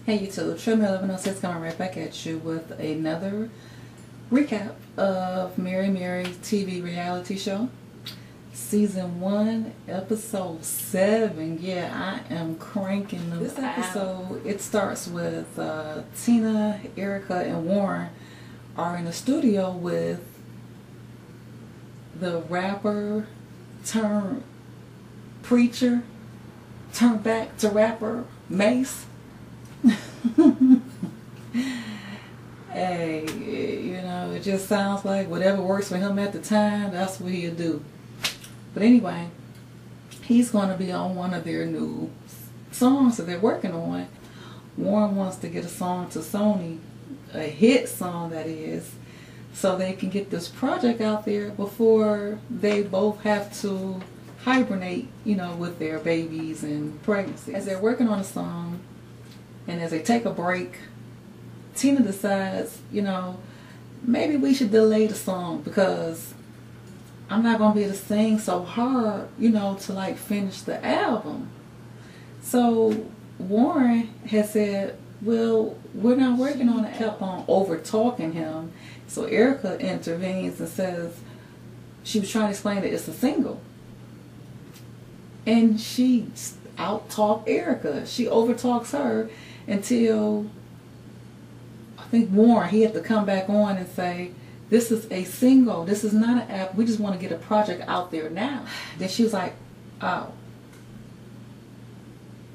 Hey YouTube, Trim1106 coming right back at you with another recap of Mary Mary TV reality show. Season 1, episode 7. Yeah, I am cranking them. This episode, it starts with Tina, Erica, and Warren are in the studio with the rapper turned preacher turned back to rapper Mace. Hey, you know, it just sounds like whatever works for him at the time, that's what he'll do. But anyway, he's going to be on one of their new songs that they're working on. Warren wants to get a song to Sony, a hit song that is, so they can get this project out there before they both have to hibernate, you know, with their babies and pregnancy. As they're working on a song, and as they take a break, Tina decides, you know, maybe we should delay the song because I'm not going to be able to sing so hard, you know, to like finish the album. So Warren has said, well, we're not working on it. Kept on over talking him. So Erica intervenes and says she was trying to explain that it's a single. And she out-talked Erica. She over-talks her until I think Warren, he had to come back on and say, this is a single. This is not an app. We just want to get a project out there now. Then she was like, oh.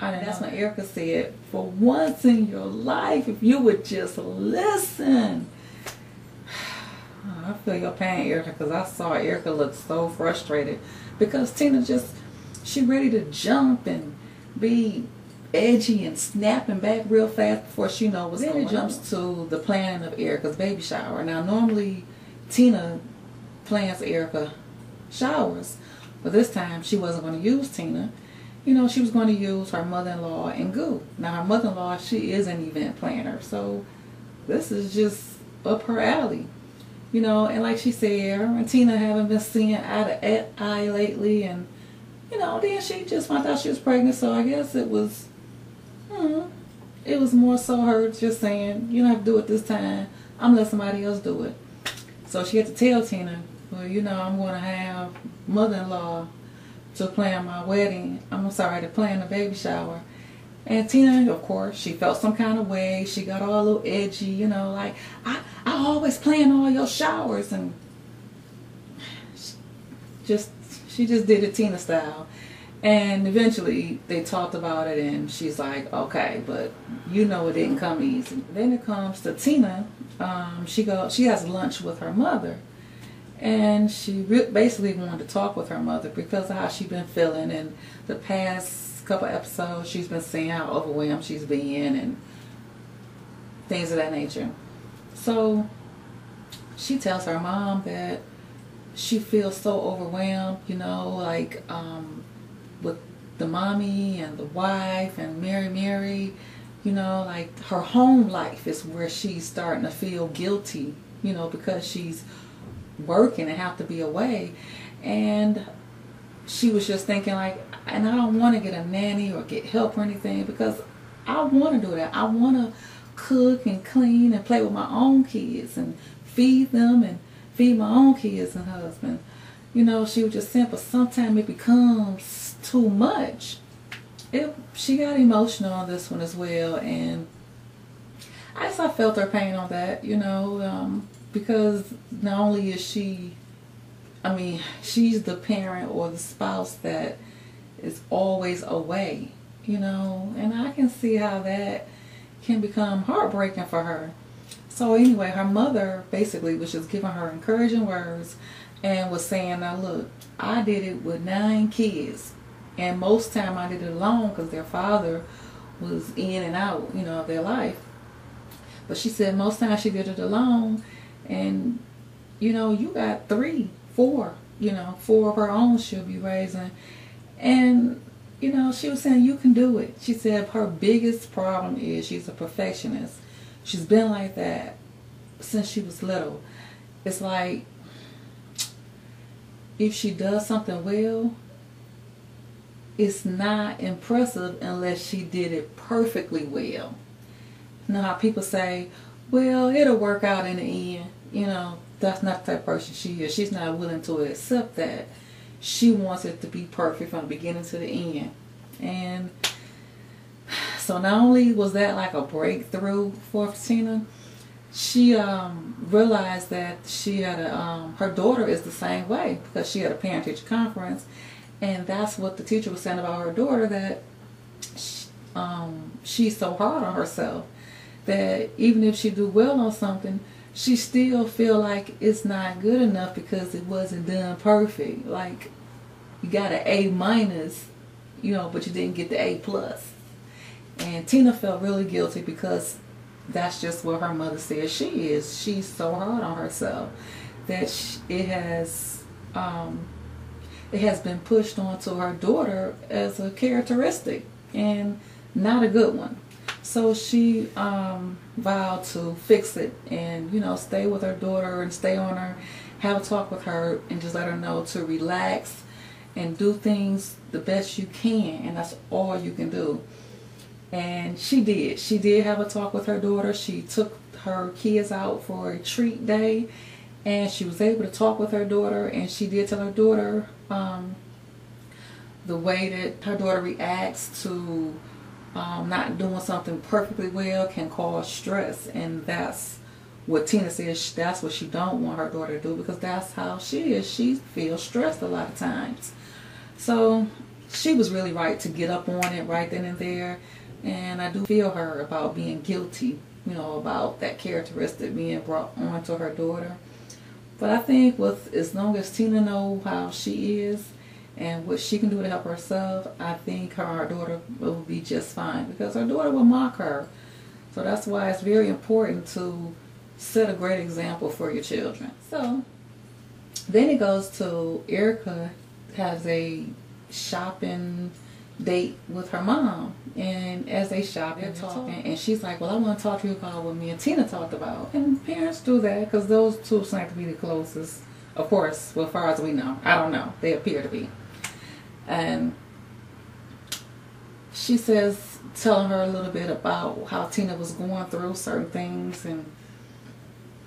And that's when Erica said, for once in your life, if you would just listen. I feel your pain, Erica, because I saw Erica look so frustrated. Because Tina just, she ready to jump and be edgy and snapping back real fast before she knows what's going on. Then it jumps to the planning of Erica's baby shower. Now normally Tina plans Erica showers, but this time she wasn't going to use Tina. You know, she was going to use her mother-in-law and Goo. Now her mother-in-law, she is an event planner, so this is just up her alley. You know, and like she said, her and Tina haven't been seeing eye to eye lately, and you know, then she just found out she was pregnant, so I guess it was more so her just saying, you don't have to do it this time, I'm gonna let somebody else do it. So she had to tell Tina, well, you know, I'm going to have mother-in-law to plan my wedding. I'm sorry, to plan the baby shower. And Tina, of course, she felt some kind of way. She got all a little edgy, you know, like, I always plan all your showers. And she just did it Tina style. And eventually they talked about it and she's like, okay, but you know it didn't come easy. Then it comes to Tina. She has lunch with her mother. And she basically wanted to talk with her mother because of how she's been feeling. And the past couple episodes, she's been saying how overwhelmed she's been and things of that nature. So she tells her mom that she feels so overwhelmed, you know, like with the mommy and the wife and Mary, you know, like her home life is where she's starting to feel guilty, you know, because she's working and have to be away. And she was just thinking like, and I don't want to get a nanny or get help or anything because I want to do that. I want to cook and clean and play with my own kids and feed them and feed my own kids and husband. You know, she was just saying, but sometimes it becomes too much. She got emotional on this one as well, and I felt her pain on that, you know, because not only is she, I mean, she's the parent or the spouse that is always away, you know, and I can see how that can become heartbreaking for her. So anyway, her mother basically was just giving her encouraging words and was saying, now look, I did it with 9 kids. And most time I did it alone because their father was in and out, you know, of their life. But she said most times she did it alone. And, you know, you got 3, 4, you know, 4 of her own she'll be raising. And, you know, she was saying you can do it. She said her biggest problem is she's a perfectionist. She's been like that since she was little. It's like if she does something well, it's not impressive unless she did it perfectly well. You know how people say, well, it'll work out in the end. You know, that's not the type of person she is. She's not willing to accept that. She wants it to be perfect from the beginning to the end. And so not only was that like a breakthrough for Tina, she realized that she had her daughter is the same way, because she had a parent-teacher conference, and that's what the teacher was saying about her daughter, that she's so hard on herself that even if she do well on something, she still feel like it's not good enough because it wasn't done perfect. Like, you got an A-, you know, but you didn't get the A+. And Tina felt really guilty because that's just what her mother says she is. She's so hard on herself that it has been pushed onto her daughter as a characteristic, and not a good one. So she vowed to fix it and, you know, stay with her daughter and stay on her, have a talk with her, and just let her know to relax and do things the best you can, and that's all you can do. And she did. She did have a talk with her daughter. She took her kids out for a treat day, and she was able to talk with her daughter, and she did tell her daughter the way that her daughter reacts to not doing something perfectly well can cause stress, and that's what Tina says, that's what she don't want her daughter to do, because that's how she is. She feels stressed a lot of times. So she was really right to get up on it right then and there. And I do feel her about being guilty, you know, about that characteristic being brought on to her daughter. But I think as long as Tina knows how she is and what she can do to help herself, I think her daughter will be just fine, because her daughter will mock her. So that's why it's very important to set a great example for your children. So then it goes to Erica has a shopping date with her mom, and as they shop, they're talking, and she's like, well, I want to talk to you about what me and Tina talked about. And parents do that because those two seem to be the closest, of course, well, as far as we know. I don't know, they appear to be. And she says, telling her a little bit about how Tina was going through certain things, and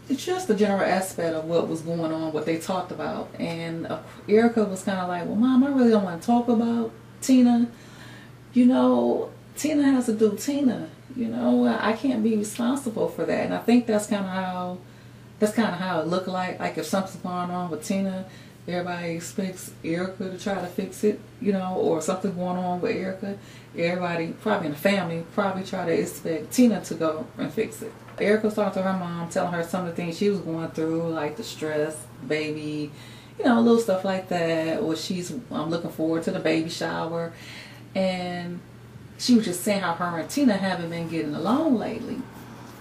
it's just the general aspect of what was going on, what they talked about. And Erica was kind of like, well, Mom, I really don't want to talk about Tina. You know, Tina has to do Tina. You know, I can't be responsible for that. And I think that's kind of how it looked like. Like if something's going on with Tina, everybody expects Erica to try to fix it, you know, or something going on with Erica. Everybody, probably in the family, probably try to expect Tina to go and fix it. Erica was talking to her mom, telling her some of the things she was going through, like the stress, baby, you know, little stuff like that. Or I'm looking forward to the baby shower. And she was just saying how her and Tina haven't been getting along lately.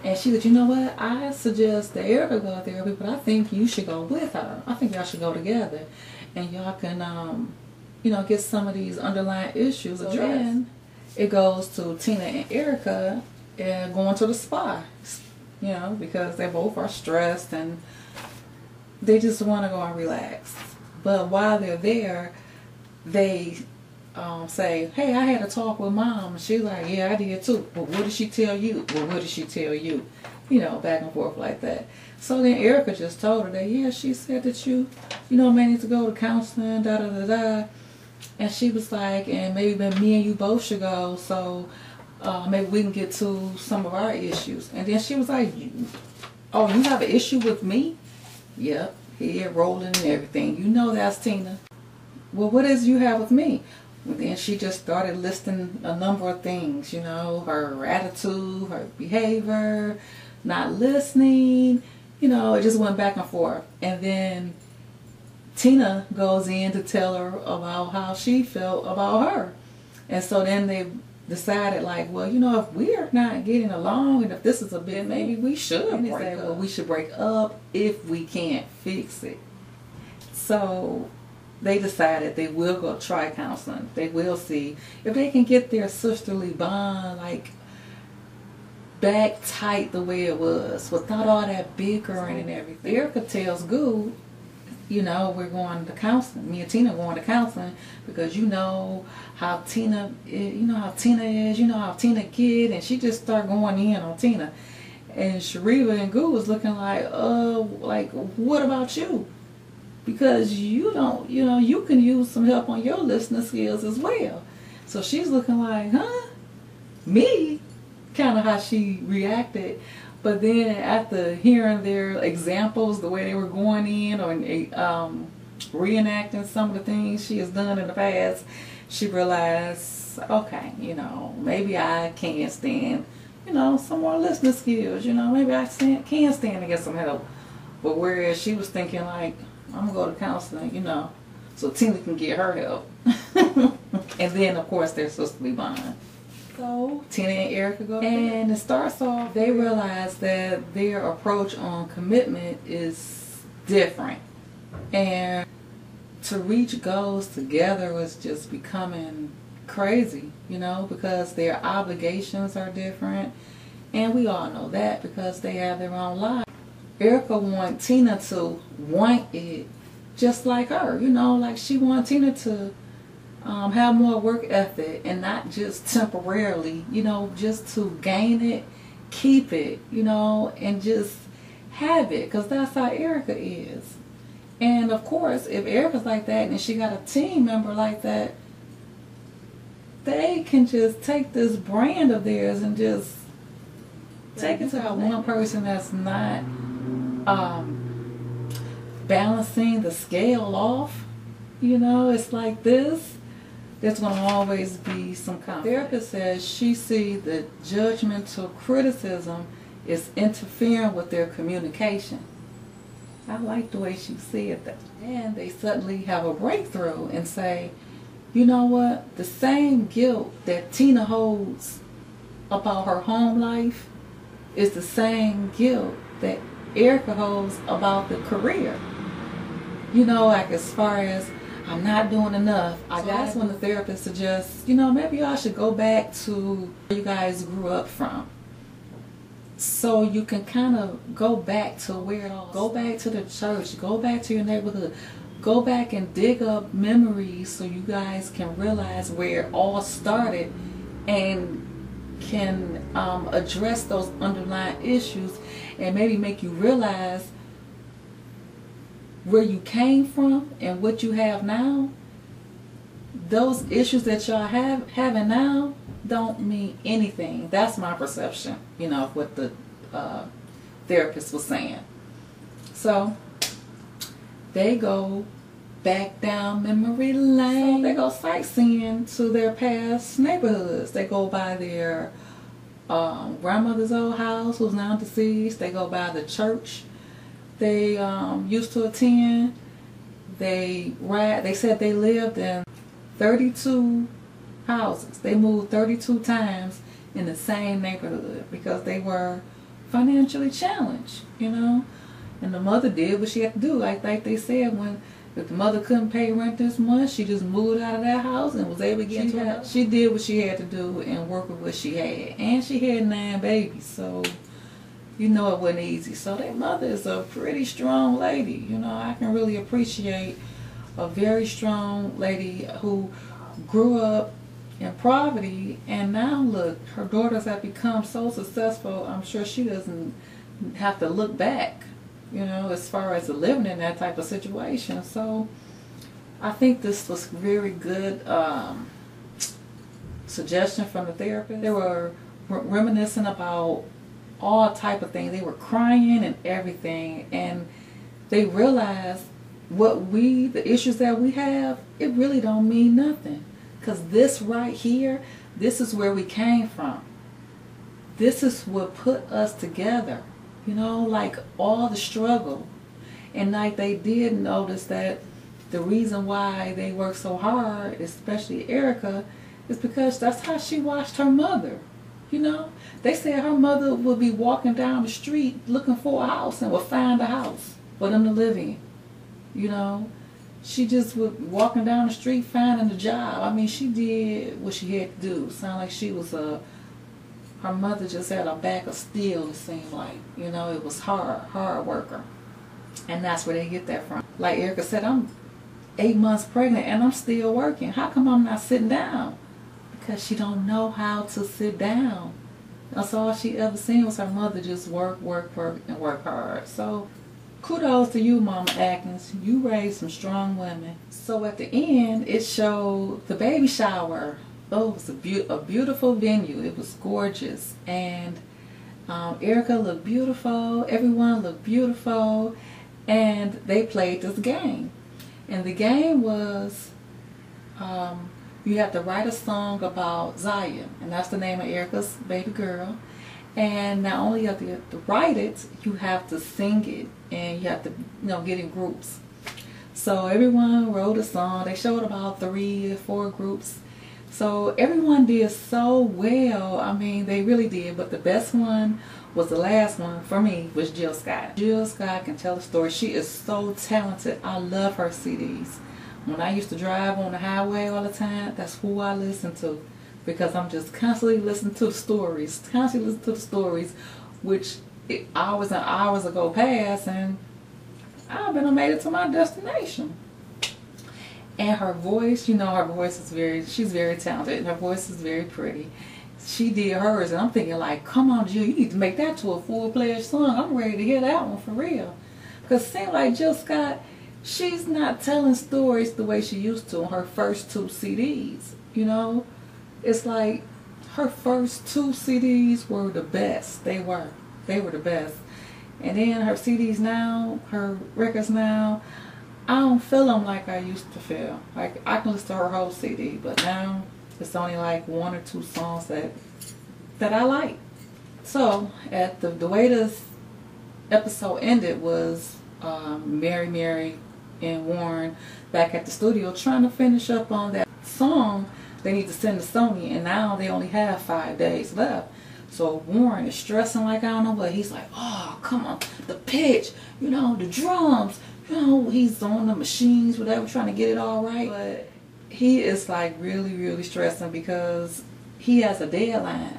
And she said, you know what, I suggest that Erica go to therapy, but I think you should go with her. I think y'all should go together. And y'all can, you know, get some of these underlying issues addressed. Then it goes to Tina and Erica and going to the spa, you know, because they both are stressed and they just want to go and relax. But while they're there, they say, hey, I had a talk with Mom. She's like, yeah, I did too. But what did she tell you? Well, what did she tell you? You know, back and forth like that. So then Erica just told her that, yeah, she said that you know, may need to go to counseling, da-da-da-da. And she was like, and maybe me and you both should go, so maybe we can get to some of our issues. And then she was like, oh, you have an issue with me? Yep, head rolling and everything. You know that's Tina. Well, what is you have with me? And then she just started listing a number of things, you know, her attitude, her behavior, not listening, you know, it just went back and forth. And then Tina goes in to tell her about how she felt about her. And so then they decided, like, well, you know, if we're not getting along and if this is a bit, maybe we should break up. Well, we should break up if we can't fix it. So they decided they will go try counseling. They will see if they can get their sisterly bond, like, back tight the way it was, without all that bickering and everything. Erica tells Goo, we're going to counseling. Me and Tina going to counseling because you know how Tina is, how Tina kid, and she just start going in on Tina. And Shariva and Goo was looking like what about you? Because you don't, you can use some help on your listening skills as well. So she's looking like, huh? Me? Kind of how she reacted. But then after hearing their examples, the way they were going in or reenacting some of the things she has done in the past, she realized, okay, maybe I can stand, some more listening skills. Maybe I can stand to get some help. But whereas she was thinking like, I'm going to go to counseling, so Tina can get her help. And then, of course, they're supposed to be bond. So Tina and Erica go together. And it starts off, they realize that their approach on commitment is different. And to reach goals together was just becoming crazy, because their obligations are different. And we all know that because they have their own lives. Erica wants Tina to want it just like her, like she wants Tina to have more work ethic and not just temporarily, just to gain it, keep it, and just have it, because that's how Erica is. And of course, if Erica's like that and she got a team member like that, they can just take this brand of theirs and just take it to one person that's not balancing the scale off. It's like this. There's going to always be some conflict. The therapist says she sees that judgmental criticism is interfering with their communication. I like the way she said that. And they suddenly have a breakthrough and say, you know what? The same guilt that Tina holds about her home life is the same guilt that Erica holds about the career. Like as far as, I'm not doing enough. That's when the therapist suggests, maybe y'all should go back to where you guys grew up from. So you can kind of go back to where it all, go back to the church, go back to your neighborhood, go back and dig up memories so you guys can realize where it all started and can address those underlying issues and maybe make you realize where you came from and what you have now. Those issues that y'all having now don't mean anything. That's my perception, of what the therapist was saying. So they go back down memory lane. So they go sightseeing to their past neighborhoods. They go by their grandmother's old house, who's now deceased. They go by the church they used to attend. They said they lived in 32 houses. They moved 32 times in the same neighborhood because they were financially challenged, And the mother did what she had to do. Like they said, if the mother couldn't pay rent this month, she just moved out of that house and was able to get into it. She did what she had to do and work with what she had. And she had 9 babies, so it wasn't easy. So their mother is a pretty strong lady. I can really appreciate a very strong lady who grew up in poverty, and now look, her daughters have become so successful. I'm sure she doesn't have to look back, as far as living in that type of situation. So I think this was very good suggestion from the therapist. They were reminiscing about all type of things. They were crying and everything, and they realized the issues that we have, it really don't mean nothing. Because this right here, this is where we came from. This is what put us together. Like all the struggle. And like they did notice that the reason why they work so hard, especially Erica, is because that's how she watched her mother. They said her mother would be walking down the street looking for a house and would find a house for them to live in. She just was walking down the street finding a job. I mean, she did what she had to do. Sound like she was her mother just had a bag of steel, it seemed like. It was hard worker. And that's where they get that from. like Erica said, I'm 8 months pregnant and I'm still working. How come I'm not sitting down? Because she don't know how to sit down. That's all she ever seen was her mother just work, and work hard. So kudos to you, Mama Atkins. You raised some strong women. So at the end, it showed the baby shower. Oh, it was a beautiful venue. It was gorgeous. And Erica looked beautiful. Everyone looked beautiful. And they played this game. And the game was, you have to write a song about Zion. And that's the name of Erica's baby girl. And not only have you to write it, you have to sing it. And you have to, get in groups. So everyone wrote a song. They showed about 3 or 4 groups. So everyone did so well. I mean, they really did. But the best one was the last one for me, was Jill Scott. Jill Scott can tell a story. She is so talented. I love her CDs. When I used to drive on the highway all the time, that's who I listened to. Because I'm just constantly listening to the stories. Which hours and hours ago past, and I've made it to my destination. And her voice, her voice is she's very talented, and her voice is very pretty. She did hers, and I'm thinking like, come on, Jill, you need to make that to a full-fledged song. I'm ready to hear that one for real. Because it seems like Jill Scott, she's not telling stories the way she used to on her first 2 CDs. It's like her first 2 CDs were the best. They were the best. And then her CDs now, her records now, I don't feel them like I used to feel. Like I can listen to her whole CD, but now it's only like 1 or 2 songs that I like. So at the way this episode ended was Mary and Warren back at the studio trying to finish up on that song they need to send to Sony, and now they only have 5 days left. So Warren is stressing like I don't know what. He's like, oh, come on, the pitch, the drums, he's on the machines, whatever, trying to get it all right. But he is like really, really stressing because he has a deadline.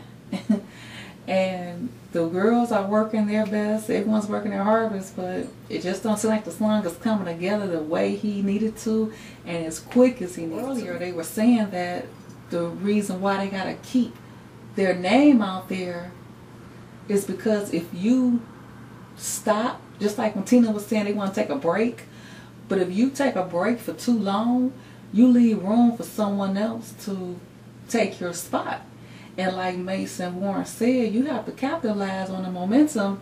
And the girls are working their best, everyone's working their hardest, but it just don't seem like the song is coming together the way he needed to and as quick as he needed to. Earlier they were saying that the reason why they gotta keep their name out there is because if you stop, just like when Tina was saying they want to take a break, but if you take a break for too long, you leave room for someone else to take your spot. And like Mason Warren said, you have to capitalize on the momentum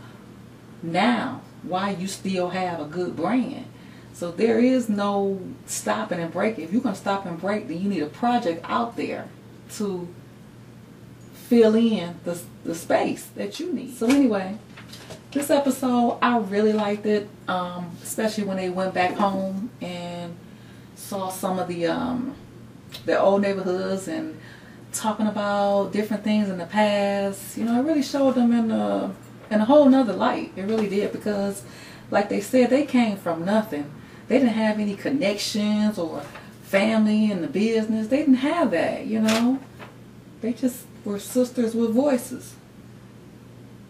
now while you still have a good brand. So there is no stopping and breaking. If you're going to stop and break, then you need a project out there to fill in the space that you need. So anyway, this episode, I really liked it, especially when they went back home and saw some of the old neighborhoods and talking about different things in the past. It really showed them in a whole nother light. It really did, because like they said, they came from nothing. They didn't have any connections or family in the business. They didn't have that, They just were sisters with voices.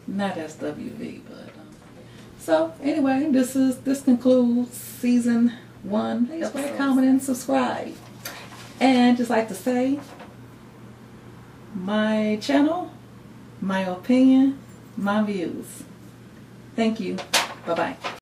Not SWV, but so anyway, this concludes season 1. Please like, comment, and subscribe. And just like to say, my channel, my opinion, my views. Thank you. Bye-bye.